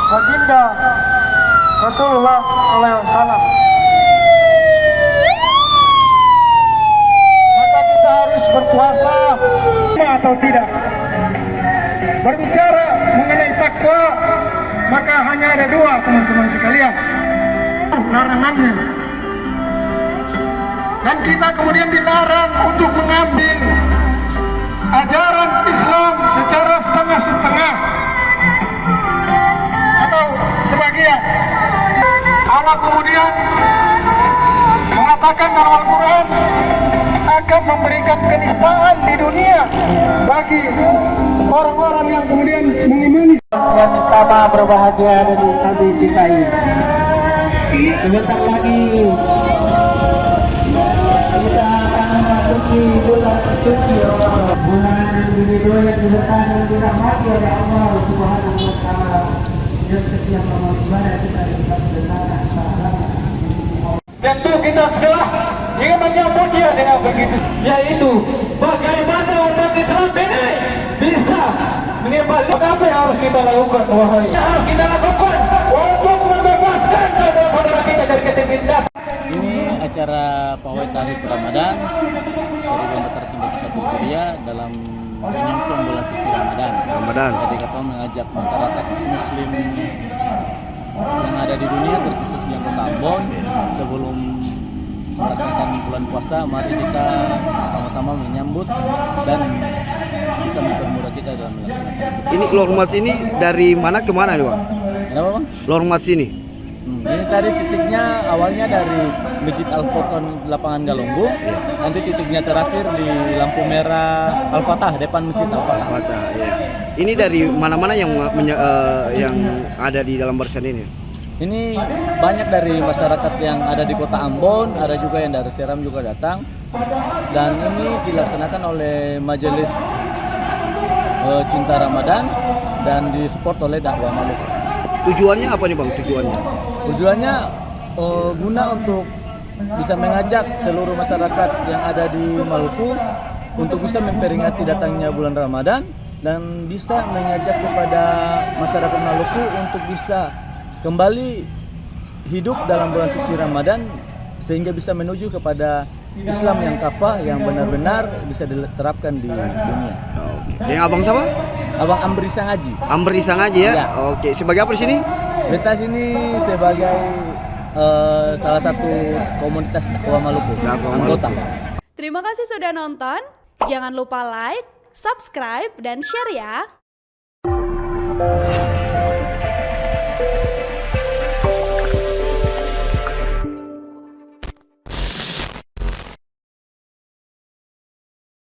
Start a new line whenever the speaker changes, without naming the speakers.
baginda Rasulullah SAW. Maka kita harus berpuasa atau tidak. Berbicara mengenai takwa, maka hanya ada dua, teman-teman sekalian, larangannya. Dan kita kemudian dilarang untuk mengambil ajaran Islam secara setengah-setengah atau sebagian. Allah kemudian mengatakan dalam Al-Quran akan memberikan kenistaan di dunia bagi orang-orang yang kemudian mengimani. Yang sama berbahagia dan kami cintai. Sebentar lagi kita akan memasuki bulan suci Ramadan. Bulan yang diridhoi yang diberkahi dan dirahmati oleh Allah Subhanahu wa taala. Dan setiap amal ibadah kita dapat benar pahala. Tentu kita telah ingin menyambut dia dengan begitu, yaitu bagaimana umat Islam ini bisa mengembalikan apa yang harus kita lakukan, wahai yang harus kita lakukan untuk membebaskan saudara-saudara kita dari ketertindasan.
Ini acara pawai tarikh Ramadan 1441 Hijriah dalam menyongsong bulan suci Ramadan. Jadi kita mengajak masyarakat Muslim yang ada di dunia, terkhusus yang Kota Ambon, sebelum melaksanakan bulan puasa, mari kita sama-sama menyambut dan bisa mempermudah kita dalam melaksanakan.
Ini Lorong Mas ini dari mana ke mana nih, Bang?
Kenapa, Bang?
Lorong Mas ini.
Ini tadi titiknya awalnya dari Masjid Al-Furqan Lapangan Galunggung, nanti titiknya terakhir di lampu merah Al-Fatah, depan Masjid Al-Fatah.
Ya. Ini dari mana-mana yang ada di dalam barisan ini?
Ini banyak dari masyarakat yang ada di Kota Ambon, ada juga yang dari Seram juga datang. Dan ini dilaksanakan oleh Majelis Cinta Ramadan dan disupport oleh Dakwah Maluku.
Tujuannya apa nih, Bang?
Tujuannya guna untuk bisa mengajak seluruh masyarakat yang ada di Maluku untuk bisa memperingati datangnya bulan Ramadan dan bisa mengajak kepada masyarakat Maluku untuk bisa kembali hidup dalam bulan suci Ramadan sehingga bisa menuju kepada Islam yang kafah, yang benar-benar bisa diterapkan di dunia.
Yang Abang siapa?
Abang Amri Sangaji.
Amri Sangaji ya?
Ya.
Oke, sebagai apa di sini?
Beta sini sebagai salah satu komunitas dakwah Maluku, anggota.
Terima kasih sudah nonton. Jangan lupa like, subscribe, dan share ya.